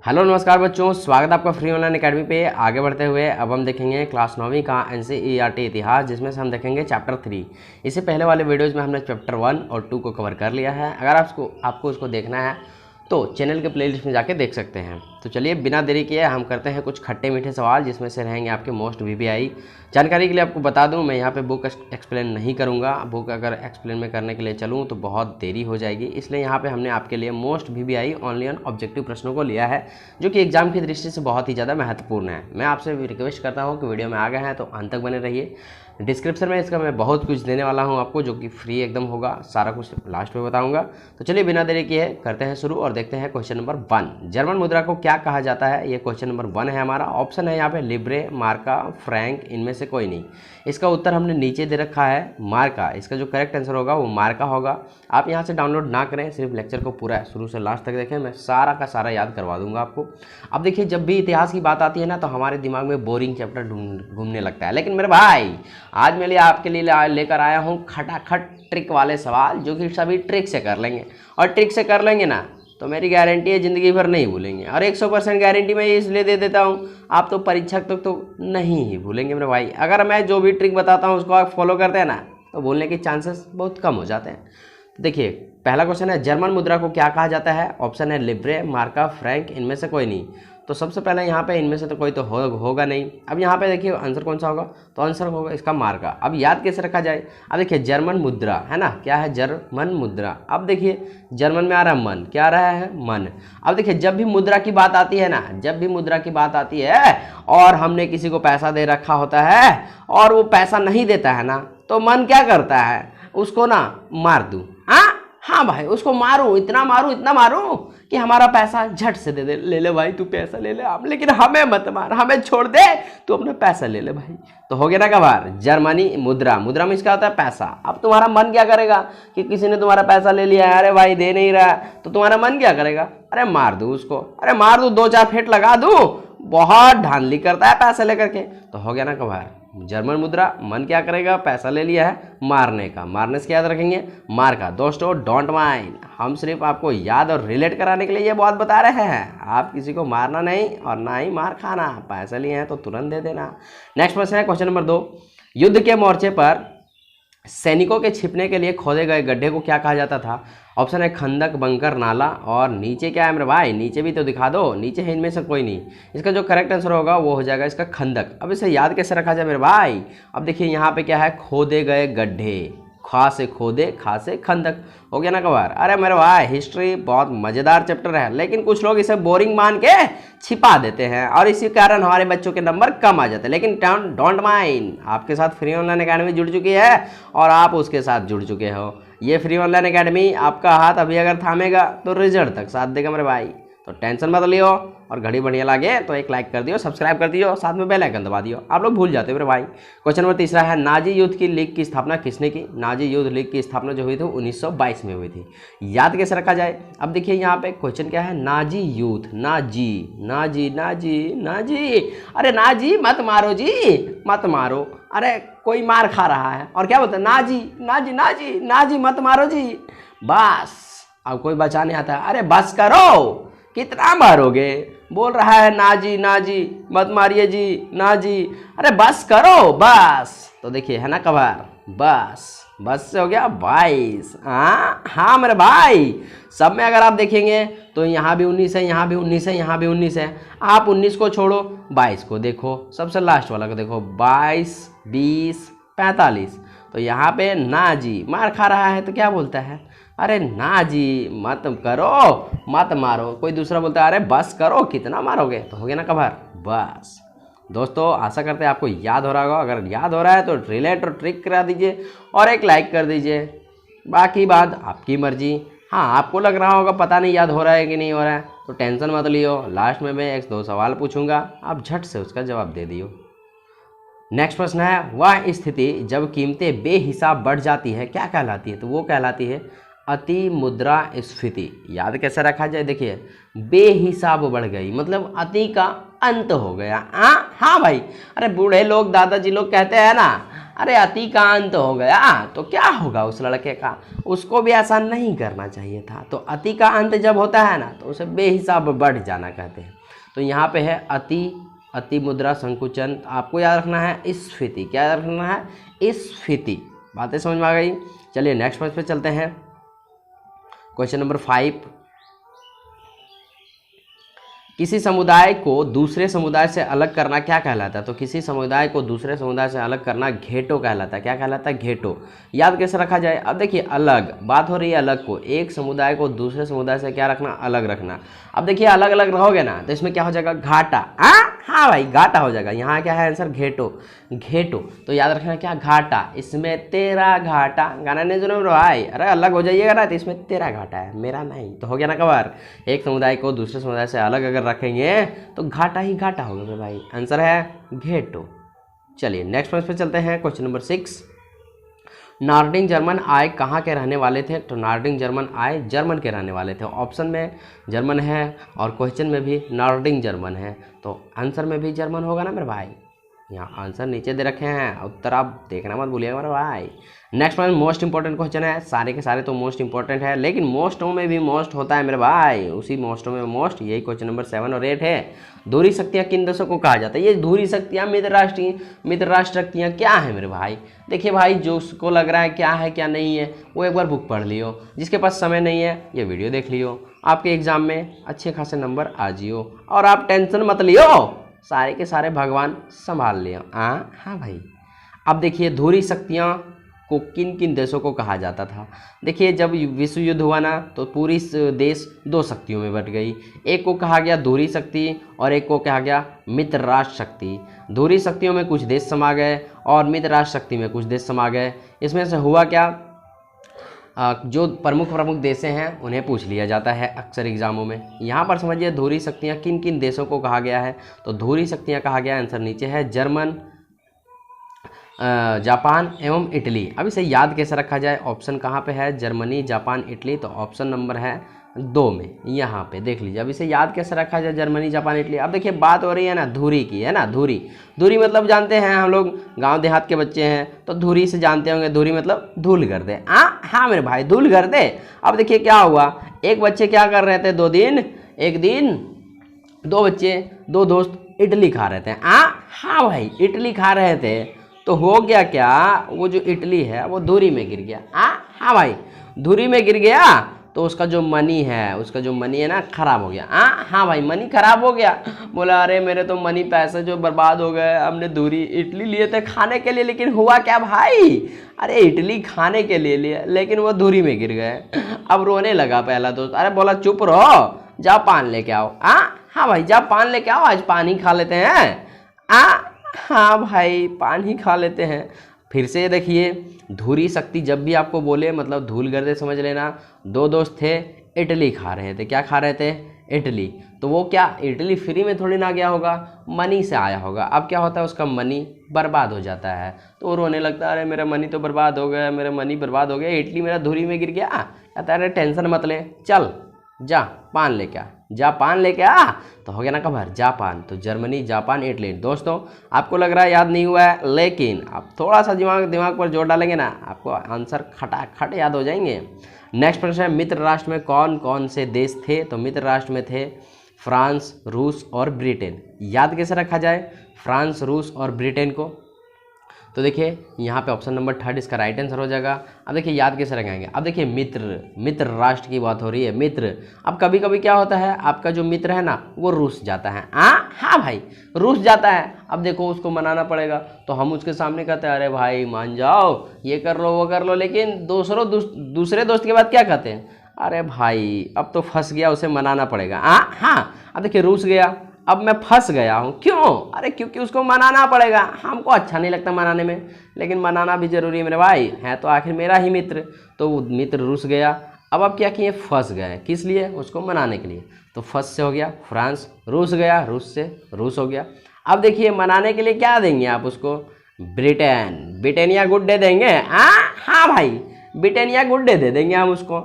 Hello नमस्कार बच्चों, स्वागत है आपका फ्री ऑनलाइन एकेडमी पे। आगे बढ़ते हुए अब हम देखेंगे क्लास 9वीं का एनसीईआरटी इतिहास, जिसमें से हम देखेंगे चैप्टर 3। इससे पहले वाले वीडियोज़ में हमने चैप्टर 1 और 2 को कवर कर लिया है। अगर आपको उसको देखना है तो चैनल के प्लेलिस्ट में जाके देख सकते हैं। तो चलिए बिना देरी किए हम करते हैं कुछ खट्टे मीठे सवाल, जिसमें से रहेंगे आपके मोस्ट वीवीआई। जानकारी के लिए आपको बता दूं, मैं यहाँ पे बुक एक्सप्लेन नहीं करूँगा। बुक अगर एक्सप्लेन में करने के लिए चलूँ तो बहुत देरी हो जाएगी, इसलिए यहाँ पे हमने आपके लिए most VVI only on objective प्रश्नों को लिया है, जो कि एग्जाम की दृष्टि से बहुत ही ज़्यादा महत्वपूर्ण है। मैं आपसे रिक्वेस्ट करता हूँ कि वीडियो में आ गए हैं तो अंत तक बने रहिए। डिस्क्रिप्शन में इसका मैं बहुत कुछ देने वाला हूं आपको, जो कि फ्री एकदम होगा। सारा कुछ लास्ट में बताऊंगा। तो चलिए बिना देरी किए करते हैं शुरू और देखते हैं क्वेश्चन नंबर 1। जर्मन मुद्रा को क्या कहा जाता है? ये क्वेश्चन नंबर 1 है हमारा। ऑप्शन है यहाँ पे लिब्रे, मार्का, फ्रैंक, इनमें से कोई नहीं। इसका उत्तर हमने नीचे दे रखा है, मार्का। इसका जो करेक्ट आंसर होगा वो मार्का होगा। आप यहाँ से डाउनलोड ना करें, सिर्फ लेक्चर को पूरा शुरू से लास्ट तक देखें। मैं सारा का सारा याद करवा दूंगा आपको। अब देखिए, जब भी इतिहास की बात आती है ना, तो हमारे दिमाग में बोरिंग चैप्टर घूमने लगता है। लेकिन मेरे भाई, आज मैं आपके लिए लेकर आया हूँ खटाखट ट्रिक वाले सवाल, जो कि सभी ट्रिक से कर लेंगे। और ट्रिक से कर लेंगे ना तो मेरी गारंटी है ज़िंदगी भर नहीं भूलेंगे। और 100% गारंटी मैं ये इसलिए दे देता हूँ, आप तो परीक्षा तक तो नहीं ही भूलेंगे मेरे भाई। अगर मैं जो भी ट्रिक बताता हूँ उसको आप फॉलो करते हैं ना, तो भूलने के चांसेस बहुत कम हो जाते हैं। तो देखिए, पहला क्वेश्चन है, जर्मन मुद्रा को क्या कहा जाता है? ऑप्शन है लिब्रे, मार्का, फ्रैंक, इनमें से कोई नहीं। तो सबसे पहले यहाँ पे इनमें से तो कोई तो होगा नहीं। अब यहाँ पे देखिए आंसर कौन सा होगा, तो आंसर होगा इसका मार्का। अब याद कैसे रखा जाए? अब देखिए, जर्मन मुद्रा है ना, क्या है? जर्मन मुद्रा। अब देखिए, जर्मन में आ रहा है मन, क्या आ रहा है? मन। अब देखिए, जब भी मुद्रा की बात आती है ना, जब भी मुद्रा की बात आती है और हमने किसी को पैसा दे रखा होता है और वो पैसा नहीं देता है ना, तो मन क्या करता है? उसको ना मार दूँ। हाँ भाई, उसको मारूं, इतना मारूं कि हमारा पैसा झट से दे दे। ले ले भाई, तू पैसा ले ले, लेकिन हमें मत मार, हमें छोड़ दे, तू अपना पैसा ले ले भाई। तो हो गया ना कबार, जर्मनी मुद्रा। मुद्रा में इसका होता है पैसा। अब तुम्हारा मन क्या करेगा कि किसी ने तुम्हारा पैसा ले लिया है, अरे भाई दे नहीं रहा, तो तुम्हारा मन क्या करेगा? अरे मार दूं उसको, अरे मार दूं, 2-4 फेंट लगा दूं। बहुत धांधली करता है पैसा लेकर के। तो हो गया ना कबार, जर्मन मुद्रा। मन क्या करेगा? पैसा ले लिया है, मारने का। मारने से याद रखेंगे मार का। दोस्तों डोंट माइंड, हम सिर्फ आपको याद और रिलेट कराने के लिए ये बात बता रहे हैं। आप किसी को मारना नहीं और ना ही मार खाना। पैसे लिए हैं तो तुरंत दे देना। नेक्स्ट प्रश्न है क्वेश्चन नंबर 2। युद्ध के मोर्चे पर सैनिकों के छिपने के लिए खोदे गए गड्ढे को क्या कहा जाता था? ऑप्शन है खंदक, बंकर, नाला, और नीचे क्या है मेरे भाई? नीचे भी तो दिखा दो, नीचे है इनमें से कोई नहीं। इसका जो करेक्ट आंसर होगा वो हो जाएगा इसका खंदक। अब इसे याद कैसे रखा जाए मेरे भाई? अब देखिए यहाँ पे क्या है, खोदे गए गड्ढे। खा से खोदे, खा से खंदक। हो गया ना कबार? अरे मेरे भाई, हिस्ट्री बहुत मज़ेदार चैप्टर है, लेकिन कुछ लोग इसे बोरिंग मान के छिपा देते हैं और इसी कारण हमारे बच्चों के नंबर कम आ जाते हैं। लेकिन डोंट माइंड, आपके साथ फ्री ऑनलाइन एकेडमी जुड़ चुकी है और आप उसके साथ जुड़ चुके हो। ये फ्री ऑनलाइन एकेडमी आपका हाथ अभी अगर थामेगा तो रिजल्ट तक साथ देगा मेरे भाई। तो टेंशन मत लियो, और घड़ी बढ़िया लगे तो एक लाइक कर दियो, सब्सक्राइब कर दियो, साथ में बेल आइकन दबा दियो। आप लोग भूल जाते हो मेरे भाई। क्वेश्चन नंबर 3 है, नाजी युद्ध की लीग की स्थापना किसने की? नाजी युद्ध लीग की स्थापना जो हुई थी 1922 में हुई थी। याद कैसे रखा जाए? अब देखिए यहाँ पे क्वेश्चन क्या है, नाजी युद्ध। नाजी नाजी नाजी नाजी, अरे नाजी मत मारो जी, मत मारो। अरे कोई मार खा रहा है और क्या बोलता है? नाजी नाजी नाजी नाजी, मत मारो जी। बस अब कोई बचा नहीं आता है। अरे बस करो, कितना मारोगे? बोल रहा है नाजी नाजी, मत मारिए जी, नाजी। अरे बस करो, बस। तो देखिए है ना कबार, बस से हो गया 22। हाँ मेरे भाई, सब में अगर आप देखेंगे तो यहाँ भी 19 है, यहाँ भी 19 है, यहाँ भी 19 है। आप 19 को छोड़ो, 22 को देखो, सबसे लास्ट वाला को देखो, 22, 20, 45। तो यहाँ पे नाजी मार खा रहा है तो क्या बोलता है? अरे नाजी मत करो, मत मारो। कोई दूसरा बोलता है अरे बस करो, कितना मारोगे? तो हो गया ना कबार, बस। दोस्तों आशा करते हैं आपको याद हो रहा होगा। अगर याद हो रहा है तो रिलेट और ट्रिक करा दीजिए और एक लाइक कर दीजिए। बाकी बात आपकी मर्जी। हाँ, आपको लग रहा होगा पता नहीं याद हो रहा है कि नहीं हो रहा है, तो टेंशन मत लियो। लास्ट में मैं 1-2 सवाल पूछूंगा, आप झट से उसका जवाब दे दियो। नेक्स्ट प्रश्न है, वह स्थिति जब कीमतें बेहिसाब बढ़ जाती है क्या कहलाती है? तो वो कहलाती है अति मुद्रास्फीति। याद कैसे रखा जाए? देखिए, बेहिसाब बढ़ गई मतलब अति का अंत हो गया। हाँ भाई, अरे बूढ़े लोग, दादाजी लोग कहते हैं ना, अरे अति का अंत हो गया तो क्या होगा उस लड़के का, उसको भी ऐसा नहीं करना चाहिए था। तो अति का अंत जब होता है ना तो उसे बेहिसाब बढ़ जाना कहते हैं। तो यहाँ पे है अति मुद्रा संकुचन, आपको याद रखना है स्फीति। क्या याद रखना है? स्फीति। बातें समझ में आ गई। चलिए नेक्स्ट पेज पे चलते हैं। क्वेश्चन नंबर 5, किसी समुदाय को दूसरे समुदाय से अलग करना क्या कहलाता है? तो किसी समुदाय को दूसरे समुदाय से अलग करना घेटो कहलाता है। क्या कहलाता है? घेटो। याद कैसे रखा जाए? अब देखिए अलग, बात हो रही है अलग को, एक समुदाय को दूसरे समुदाय से क्या रखना? अलग रखना। अब देखिए अलग अलग रहोगे ना तो इसमें क्या हो जाएगा? घाटा। हाँ भाई घाटा हो जाएगा। यहाँ क्या है आंसर? घेटो। घेटो। तो याद रखना क्या? घाटा। इसमें तेरा घाटा, गाना नहीं सुनो भाई, अरे अलग हो जाइएगा ना तो इसमें तेरा घाटा है, मेरा नहीं। तो हो गया ना कवर। एक समुदाय को दूसरे समुदाय से अलग अगर रखेंगे तो घाटा ही घाटा होगा मेरे भाई। आंसर है घेटो। चलिए नेक्स्ट पेज पे चलते हैं। क्वेश्चन नंबर 6, नार्डिंग जर्मन आय कहाँ के रहने वाले थे? तो नार्डिंग जर्मन आय जर्मन के रहने वाले थे। ऑप्शन में जर्मन है और क्वेश्चन में भी नार्डिंग जर्मन है, तो आंसर में भी जर्मन होगा ना मेरे भाई। यहाँ आंसर नीचे दे रखे हैं, उत्तर आप देखना मत भूलिएगा मेरे भाई। Next one most important question है, सारे के सारे तो मोस्ट इंपॉर्टेंट है, लेकिन मोस्टों में भी मोस्ट होता है मेरे भाई, उसी मोस्टों में मोस्ट, यही क्वेश्चन नंबर 7 और 8 है। धुरी शक्तियाँ किन देशों को कहा जाता है? ये धुरी शक्तियाँ मित्र राष्ट्र शक्तियाँ क्या है मेरे भाई? देखिए भाई जो उसको लग रहा है क्या नहीं है वो एक बार बुक पढ़ लियो, जिसके पास समय नहीं है ये वीडियो देख लियो, आपके एग्जाम में अच्छे खासे नंबर आ जियो और आप टेंशन मत लियो, सारे के सारे भगवान संभाल लियो। हाँ भाई। अब देखिए धुरी शक्तियाँ को किन किन देशों को कहा जाता था? देखिए जब विश्व युद्ध हुआ ना तो पूरी देश दो शक्तियों में बट गई, एक को कहा गया धुरी शक्ति और एक को कहा गया मित्र राष्ट्र शक्ति। धुरी शक्तियों में कुछ देश समा गए और मित्र राष्ट्र शक्ति में कुछ देश समा गए। इसमें से हुआ क्या, जो प्रमुख देश हैं उन्हें पूछ लिया जाता है अक्सर एग्जामों में। यहाँ पर समझिए धुरी शक्तियाँ किन किन देशों को कहा गया है, तो धुरी शक्तियाँ कहा गया, आंसर नीचे है, जर्मन, जापान एवं इटली। अब इसे याद कैसे रखा जाए? ऑप्शन कहाँ पे है? जर्मनी, जापान, इटली, तो ऑप्शन नंबर है 2 में, यहाँ पे देख लीजिए। अब इसे याद कैसे रखा जाए? Germany, Japan, Italy. अब देखिए बात हो रही है ना धुरी की, है ना, धुरी मतलब जानते हैं हम लोग, गांव देहात के बच्चे हैं तो धुरी से जानते होंगे, धुरी मतलब धूल कर दे। हाँ मेरे भाई धूल कर दे। अब देखिए क्या हुआ, एक बच्चे क्या कर रहे थे, एक दिन दो दोस्त इडली खा रहे थे। हाँ भाई इडली खा रहे थे तो हो गया क्या, वो जो इडली है वो धुरी में गिर गया। हाँ भाई धुरी में गिर गया तो उसका जो मनी है ना खराब हो गया। हाँ भाई मनी खराब हो गया। बोला अरे मेरे तो मनी पैसे जो बर्बाद हो गए, हमने धुरी इडली लिए थे खाने के लिए, लेकिन हुआ क्या भाई, अरे इडली खाने के लिए लिए लेकिन वो धुरी में गिर गए। अब रोने लगा पहला दोस्त, अरे बोला चुप रहो, जाओ पान लेके आओ। हाँ भाई जाओ पान लेके आओ, आज पान ही खा लेते हैं। हाँ भाई पान ही खा लेते हैं। फिर से देखिए धुरी शक्ति जब भी आपको बोले मतलब धूल गर्दे समझ लेना। दो दोस्त थे इडली खा रहे थे, क्या खा रहे थे? इडली। तो वो क्या इडली फ्री में थोड़ी ना गया होगा, मनी से आया होगा। अब क्या होता है उसका मनी बर्बाद हो जाता है, तो वो रोने लगता है अरे मेरा मनी तो बर्बाद हो गया, मेरा मनी बर्बाद हो गया, इडली मेरा धुरी में गिर गया। कहता है अरे टेंशन मत ले, चल जा पान लेके आ, जा पान लेके आ। तो हो गया ना कवर जापान। तो जर्मनी, जापान, इटली। दोस्तों आपको लग रहा है याद नहीं हुआ है, लेकिन आप थोड़ा सा दिमाग पर जोर डालेंगे ना आपको आंसर खटाखट याद हो जाएंगे। नेक्स्ट प्रश्न है मित्र राष्ट्र में कौन कौन से देश थे? तो मित्र राष्ट्र में थे फ्रांस, रूस और ब्रिटेन। याद कैसे रखा जाए फ्रांस, रूस और ब्रिटेन को? तो देखिए यहाँ पे ऑप्शन नंबर 3 इसका राइट आंसर हो जाएगा। अब देखिए याद कैसे रखेंगे? अब देखिए मित्र राष्ट्र की बात हो रही है, मित्र। अब कभी कभी क्या होता है आपका जो मित्र है ना वो रूस जाता है। हाँ भाई रूस जाता है। अब देखो उसको मनाना पड़ेगा, तो हम उसके सामने कहते हैं अरे भाई मान जाओ, ये कर लो वो कर लो, लेकिन दूसरे दोस्त के बाद क्या कहते हैं, अरे भाई अब तो फंस गया, उसे मनाना पड़ेगा। हाँ अब देखिए रूस गया, अब मैं फंस गया हूँ, क्यों? अरे क्योंकि उसको मनाना पड़ेगा। हमको अच्छा नहीं लगता मनाने में, लेकिन मनाना भी जरूरी है मेरे भाई, है तो आखिर मेरा ही मित्र। तो मित्र रूस गया, अब क्या किए, फंस गए, किस लिए? उसको मनाने के लिए। तो फंस से हो गया फ्रांस, रूस गया, रूस से रूस हो गया। अब देखिए मनाने के लिए क्या देंगे आप उसको? ब्रिटेनिया गुड डे देंगे। हाँ भाई ब्रिटेनिया गुड डे दे देंगे हम उसको।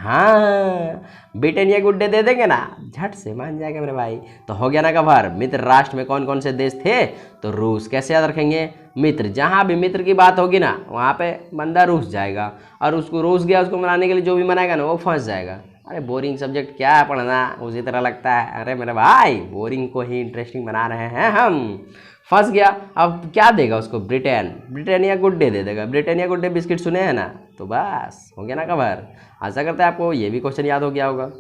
हाँ, ब्रिटेन ये गुड्डे दे देंगे ना, झट से मान जाएगा मेरे भाई। तो हो गया ना कवर। मित्र राष्ट्र में कौन कौन से देश थे? तो रूस। कैसे याद रखेंगे? मित्र, जहाँ भी मित्र की बात होगी ना वहाँ पे बंदा रूस जाएगा, और उसको रूस गया, उसको मनाने के लिए जो भी मनाएगा ना वो फंस जाएगा। अरे बोरिंग सब्जेक्ट क्या है पढ़ना, उसी तरह लगता है। अरे मेरे भाई, बोरिंग को ही इंटरेस्टिंग बना रहे हैं हम। फंस गया, अब क्या देगा उसको? ब्रिटानिया गुड्डे दे देगा। ब्रिटानिया गुड्डे बिस्किट सुने हैं ना, तो बस हो गया ना कवर। आशा करते हैं आपको ये भी क्वेश्चन याद हो गया होगा।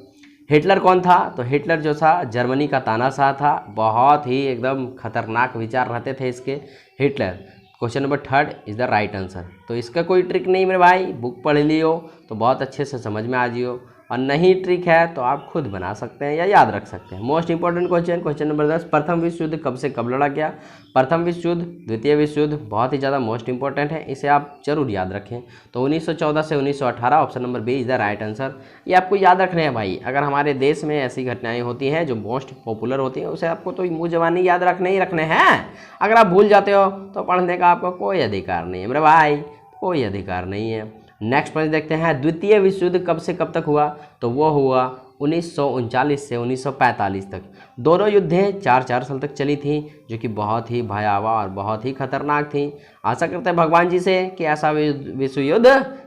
हिटलर कौन था? तो हिटलर जो था जर्मनी का तानाशाह था, बहुत ही एकदम खतरनाक विचार रहते थे इसके। Hitler. Question number 3 is the right answer. तो इसका कोई ट्रिक नहीं मेरे भाई, बुक पढ़ लियो तो बहुत अच्छे से समझ में आ जियो, और नहीं ट्रिक है तो आप खुद बना सकते हैं या याद रख सकते हैं। Most important question, question number 10, प्रथम विश्व युद्ध कब से कब लड़ा गया? प्रथम विश्व युद्ध, द्वितीय विश्व युद्ध बहुत ही ज़्यादा मोस्ट इंपॉर्टेंट है, इसे आप जरूर याद रखें। तो 1914 से 1918, option number B is the right answer. ये आपको याद रखने हैं भाई। अगर हमारे देश में ऐसी घटनाएं होती हैं जो मोस्ट पॉपुलर होती हैं, उसे आपको तो मुँह जबानी याद रखने ही रखने हैं। अगर आप भूल जाते हो तो पढ़ने का आपका कोई अधिकार नहीं है मेरे भाई, कोई अधिकार नहीं है। नेक्स्ट प्रश्न देखते हैं, द्वितीय विश्व युद्ध कब से कब तक हुआ? तो वो हुआ 1939 से 1945 तक। दोनों युद्धें 4-4 साल तक चली थी, जो कि बहुत ही भयावह और बहुत ही खतरनाक थी। आशा करते हैं भगवान जी से कि ऐसा विश्व युद्ध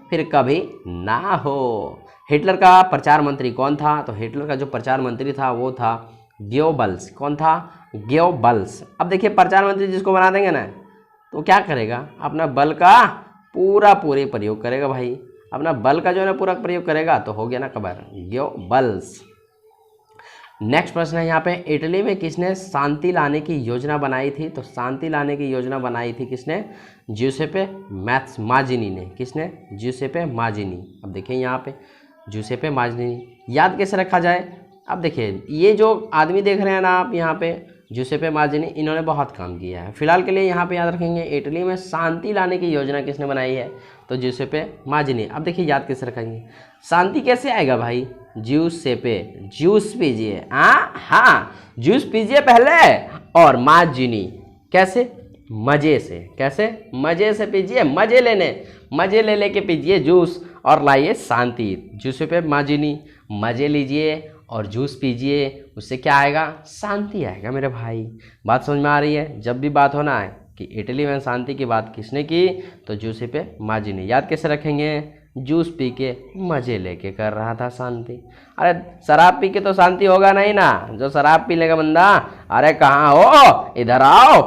फिर कभी ना हो। हिटलर का प्रचार मंत्री कौन था? तो हिटलर का जो प्रचार मंत्री था वो था गोयबल्स। कौन था? गोयबल्स। अब देखिए, प्रचार मंत्री जिसको बना देंगे ना, तो क्या करेगा? अपना बल का पूरा प्रयोग करेगा भाई, अपना बल का जो है ना पूरा प्रयोग करेगा। तो हो गया ना खबर, गोयबल्स। नेक्स्ट प्रश्न है यहाँ पे, इटली में किसने शांति लाने की योजना बनाई थी? तो शांति लाने की योजना बनाई थी किसने? ज्यूसेppe माज़िनी ने। किसने? ज्यूसेppe माज़िनी। अब देखिए यहाँ पे ज्यूसेppe माज़िनी याद कैसे रखा जाए? अब देखिए, ये जो आदमी देख रहे हैं ना आप यहाँ पे, ज्यूसेppe माज़िनी, इन्होंने बहुत काम किया है। फिलहाल के लिए यहाँ पे याद रखेंगे, इटली में शांति लाने की योजना किसने बनाई है? तो ज्यूसेppe माज़िनी। अब देखिए याद कैसे रखेंगे, शांति कैसे आएगा भाई? ज्यूसेppe, जूस पीजिए, हाँ जूस पीजिए पहले, और माज़िनी कैसे? मज़े से। कैसे? मज़े से पीजिए, मज़े ले लेके पीजिए जूस, और लाइए शांति। ज्यूसेppe माज़िनी, मज़े लीजिए और जूस पीजिए, उससे क्या आएगा? शांति आएगा मेरे भाई। बात समझ में आ रही है? जब भी बात होना है कि इटली में शांति की बात किसने की, तो ज्यूसेppe माज़िनी। याद कैसे रखेंगे? जूस पी के मज़े लेके कर रहा था शांति। अरे शराब पी के तो शांति होगा नहीं ना, जो शराब पी लेगा बंदा, अरे कहाँ हो, इधर आओ,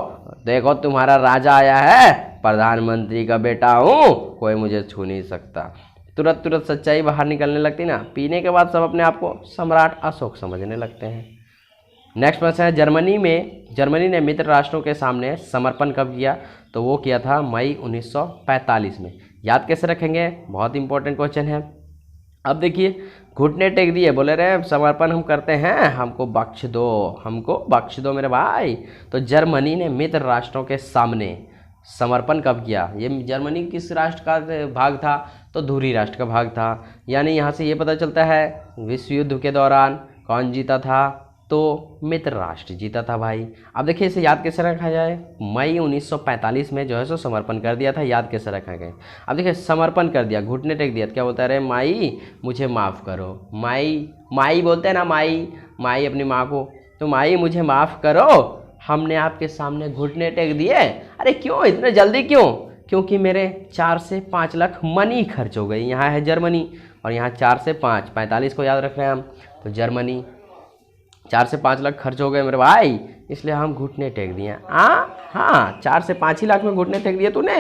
देखो तुम्हारा राजा आया है, प्रधानमंत्री का बेटा हूँ, कोई मुझे छू नहीं सकता। तुरंत सच्चाई बाहर निकलने लगती ना। पीने के बाद सब अपने आप को सम्राट अशोक समझने लगते हैं। नेक्स्ट प्रश्न है, जर्मनी ने मित्र राष्ट्रों के सामने समर्पण कब किया? तो वो किया था मई 1945 में। याद कैसे रखेंगे? बहुत इंपॉर्टेंट क्वेश्चन है। अब देखिए, घुटने टेक दिए, बोले रे समर्पण हम करते हैं, हमको बख्श दो मेरे भाई। तो जर्मनी ने मित्र राष्ट्रों के सामने समर्पण कब किया? ये जर्मनी किस राष्ट्र का भाग था? तो धुरी राष्ट्र का भाग था। यानी यहाँ से ये पता चलता है विश्व युद्ध के दौरान कौन जीता था? तो मित्र राष्ट्र जीता था भाई। अब देखिए, इसे याद कैसे रखा जाए? मई 1945 में जो है सो समर्पण कर दिया था। याद कैसे रखा गया? अब देखिए, समर्पण कर दिया, घुटने टेक दिया, तो क्या बोलता है? अरे माई मुझे माफ़ करो। माई बोलते हैं ना, माई अपनी माँ को, तो माई मुझे माफ़ करो, हमने आपके सामने घुटने टेक दिए। अरे क्यों, इतने जल्दी क्यों? क्योंकि मेरे 4 से 5 लाख मनी खर्च हो गई। यहाँ है जर्मनी, और यहाँ 4 से 5, 45 को याद रख रहे हैं हम। तो जर्मनी 4 से 5 लाख खर्च हो गए मेरे भाई, इसलिए हम घुटने टेक दिए। हाँ, 4 से 5 ही लाख में घुटने टेक दिए तूने।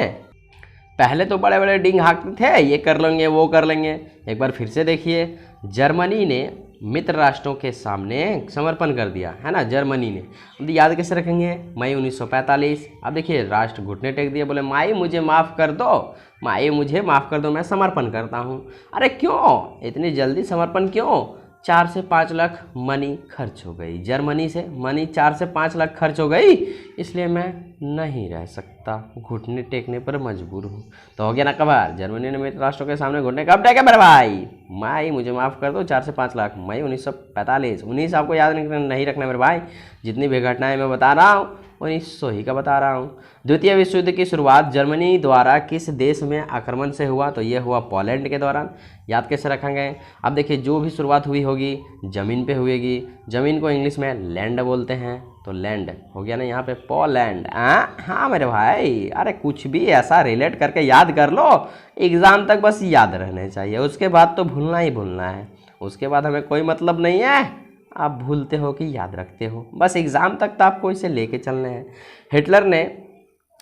पहले तो बड़े बड़े डिंग हाँकते थे, ये कर लेंगे वो कर लेंगे। एक बार फिर से देखिए, जर्मनी ने मित्र राष्ट्रों के सामने समर्पण कर दिया है ना, जर्मनी ने। अब याद कैसे रखेंगे? मई 1945। अब देखिए, राष्ट्र घुटने टेक दिए, बोले माई मुझे माफ़ कर दो, मैं समर्पण करता हूँ। अरे क्यों इतनी जल्दी समर्पण क्यों? 4 से 5 लाख मनी खर्च हो गई, जर्मनी से मनी 4 से 5 लाख खर्च हो गई, इसलिए मैं नहीं रह सकता, घुटने टेकने पर मजबूर हूँ। तो हो गया ना कबार, जर्मनी ने मित्र राष्ट्रों के सामने घुटने कब टेके मेरे भाई? माई मुझे माफ़ कर दो, 4 से 5 लाख, मई 1945। 19 आपको याद नहीं रखना मेरे भाई। जितनी भी घटनाएं मैं बता रहा हूँ 1900 ही का बता रहा हूँ। द्वितीय विश्व युद्ध की शुरुआत जर्मनी द्वारा किस देश में आक्रमण से हुआ? तो ये हुआ पोलैंड के दौरान। याद कैसे रखेंगे? अब देखिए, जो भी शुरुआत हुई होगी ज़मीन पे हुएगी। ज़मीन को इंग्लिश में लैंड बोलते हैं, तो लैंड हो गया ना यहाँ पे पोलैंड। हाँ मेरे भाई, अरे कुछ भी ऐसा रिलेट करके याद कर लो, एग्ज़ाम तक बस याद रहने चाहिए, उसके बाद तो भूलना ही भूलना है। उसके बाद हमें कोई मतलब नहीं है आप भूलते हो कि याद रखते हो, बस एग्ज़ाम तक तो आपको इसे लेके चलने हैं। हिटलर ने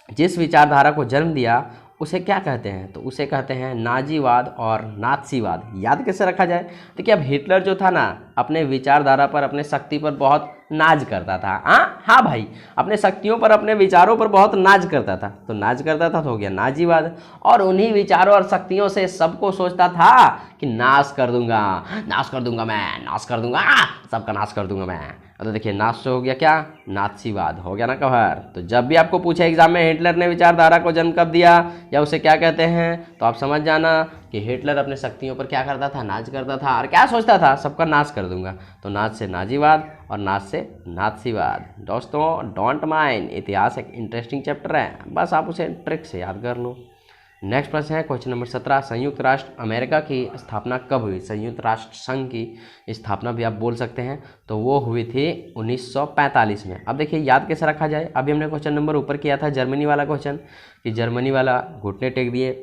जिस विचारधारा को जन्म दिया उसे क्या कहते हैं? तो उसे कहते हैं नाजीवाद और नात्सीवाद। याद कैसे रखा जाए? देखिए, अब हिटलर जो था ना, अपने विचारधारा पर, अपने शक्ति पर बहुत नाज करता था। हाँ भाई, अपने शक्तियों पर, अपने विचारों पर बहुत नाज करता था। तो नाज करता था तो हो गया नाजीवाद। और उन्हीं विचारों और शक्तियों से सबको सोचता था कि नाश कर दूंगा, नाश कर दूंगा मैं, नाश कर दूंगा, सबका नाश कर दूंगा मैं। तो देखिए, नाश से हो गया क्या? नात्सीवाद हो गया ना कवर। तो जब भी आपको पूछे एग्जाम में हिटलर ने विचारधारा को जन्म कब दिया या उसे क्या कहते हैं, तो आप समझ जाना कि हिटलर अपने शक्तियों पर क्या करता था? नाज करता था। और क्या सोचता था? सबका नाश कर दूंगा। तो नाज से नाजीवाद और नाज से नात्सीवाद। दोस्तों डोंट माइंड, इतिहास एक इंटरेस्टिंग चैप्टर है, बस आप उसे ट्रिक से याद कर लो। नेक्स्ट प्रश्न है क्वेश्चन नंबर 17। संयुक्त राष्ट्र अमेरिका की स्थापना कब हुई? संयुक्त राष्ट्र संघ की स्थापना भी आप बोल सकते हैं, तो वो हुई थी 1945 में। अब देखिए, याद कैसे रखा जाए? अभी हमने क्वेश्चन नंबर ऊपर किया था जर्मनी वाला क्वेश्चन, कि जर्मनी वाला घुटने टेक दिए,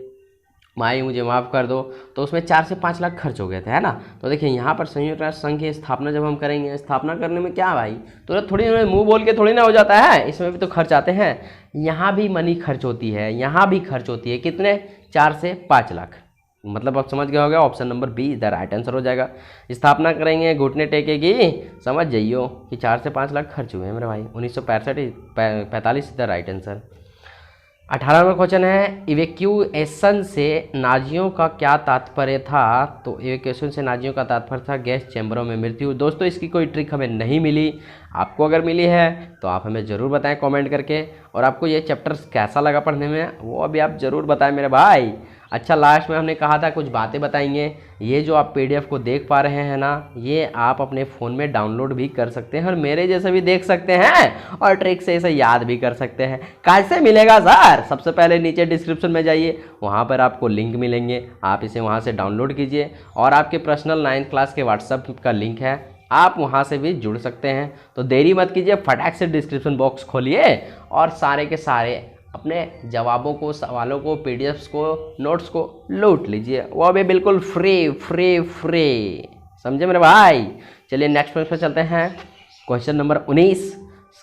माई मुझे माफ़ कर दो, तो उसमें 4 से 5 लाख खर्च हो गए थे, है ना। तो देखिए, यहाँ पर संयुक्त राष्ट्र संघ की स्थापना जब हम करेंगे, स्थापना करने में क्या भाई, तो थोड़ी मुंह बोल के थोड़ी ना हो जाता है, इसमें भी तो खर्च आते हैं। यहाँ भी मनी खर्च होती है, यहाँ भी खर्च होती है। कितने? 4 से 5 लाख। मतलब आप समझ गए होगा, option number be the right answer हो जाएगा। स्थापना करेंगे, घुटने टेकेगी, समझ जाइयो कि 4 से 5 लाख खर्च हुए हैं मेरे भाई। 1945 द राइट आंसर। 18वां क्वेश्चन है, इवैक्यूएशन से नाजियों का क्या तात्पर्य था? तो इवैक्यूएशन से नाजियों का तात्पर्य था गैस चैम्बरों में मृत्यु। दोस्तों, इसकी कोई ट्रिक हमें नहीं मिली। आपको अगर मिली है तो आप हमें ज़रूर बताएं कमेंट करके, और आपको ये चैप्टर कैसा लगा पढ़ने में वो अभी आप ज़रूर बताएं मेरे भाई। अच्छा, लास्ट में हमने कहा था कुछ बातें बताएंगे। ये जो आप पीडीएफ को देख पा रहे हैं ना, ये आप अपने फ़ोन में डाउनलोड भी कर सकते हैं और मेरे जैसे भी देख सकते हैं और ट्रिक से इसे याद भी कर सकते हैं। कैसे मिलेगा सर? सबसे पहले नीचे डिस्क्रिप्शन में जाइए, वहाँ पर आपको लिंक मिलेंगे, आप इसे वहाँ से डाउनलोड कीजिए। और आपके पर्सनल 9th क्लास के व्हाट्सएप का लिंक है, आप वहाँ से भी जुड़ सकते हैं। तो देरी मत कीजिए, फटाक से डिस्क्रिप्शन बॉक्स खोलिए और सारे के सारे अपने जवाबों को, सवालों को, पीडीएफ्स को, नोट्स को लूट लीजिए, वो भी बिल्कुल फ्री। समझे मेरे भाई? चलिए नेक्स्ट प्रश्न पर चलते हैं। Question number 19।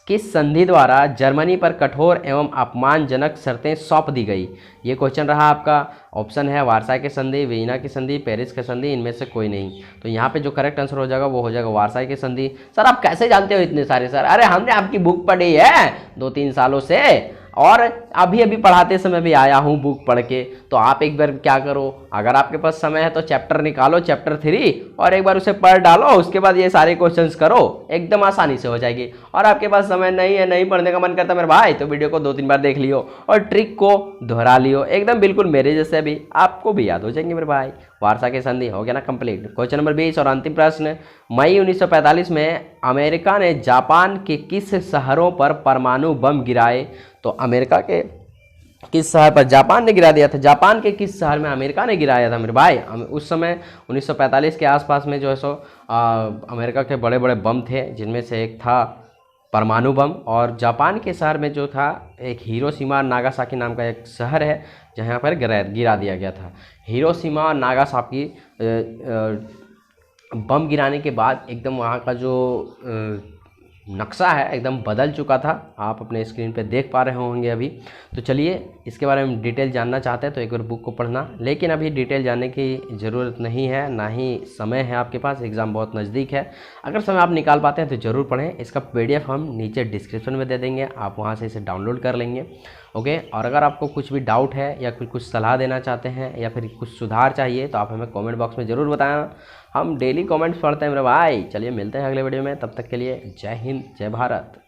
किस संधि द्वारा जर्मनी पर कठोर एवं अपमानजनक शर्तें सौंप दी गई? ये क्वेश्चन रहा आपका। ऑप्शन है वार्साई की संधि, वियना की संधि, पेरिस की संधि, इनमें से कोई नहीं। तो यहाँ पे जो करेक्ट आंसर हो जाएगा वो हो जाएगा वार्साई की संधि। सर आप कैसे जानते हो इतने सारे? सर अरे हमने आपकी बुक पढ़ी है 2-3 सालों से, और अभी पढ़ाते समय भी आया हूँ बुक पढ़ के। तो आप एक बार क्या करो, अगर आपके पास समय है तो चैप्टर निकालो, चैप्टर 3, और एक बार उसे पढ़ डालो। उसके बाद ये सारे क्वेश्चंस करो, एकदम आसानी से हो जाएगी। और आपके पास समय नहीं है, नहीं पढ़ने का मन करता मेरे भाई, तो वीडियो को 2-3 बार देख लियो और ट्रिक को दोहरा लियो, एकदम बिल्कुल मेरे जैसे भी आपको भी याद हो जाएंगे मेरे भाई। वार्सा की संधि हो गया ना कंप्लीट। क्वेश्चन नंबर 20 और अंतिम प्रश्न। मई 1945 में अमेरिका ने जापान के किस शहरों पर परमाणु बम गिराए? तो अमेरिका के किस शहर पर जापान ने गिरा दिया था? जापान के किस शहर में अमेरिका ने गिराया था मेरे भाई? उस समय 1945 के आसपास में जो है सो अमेरिका के बड़े बड़े बम थे, जिनमें से एक था परमाणु बम। और जापान के शहर में जो था एक हिरोशिमा नागासाकी नाम का एक शहर है, जहाँ पर गिरा दिया गया था। हिरोशिमा और नागासाकी बम गिराने के बाद एकदम वहाँ का जो नक्शा है एकदम बदल चुका था। आप अपने स्क्रीन पे देख पा रहे होंगे अभी। तो चलिए, इसके बारे में डिटेल जानना चाहते हैं तो एक बार बुक को पढ़ना, लेकिन अभी डिटेल जानने की ज़रूरत नहीं है, ना ही समय है आपके पास, एग्ज़ाम बहुत नज़दीक है। अगर समय आप निकाल पाते हैं तो ज़रूर पढ़ें। इसका PDF हम नीचे डिस्क्रिप्शन में दे देंगे, आप वहाँ से इसे डाउनलोड कर लेंगे। ओके, और अगर आपको कुछ भी डाउट है या कुछ सलाह देना चाहते हैं या फिर कुछ सुधार चाहिए तो आप हमें कमेंट बॉक्स में ज़रूर बताएं। हम डेली कमेंट्स पढ़ते हैं मेरे भाई। चलिए मिलते हैं अगले वीडियो में, तब तक के लिए जय हिंद, जय भारत।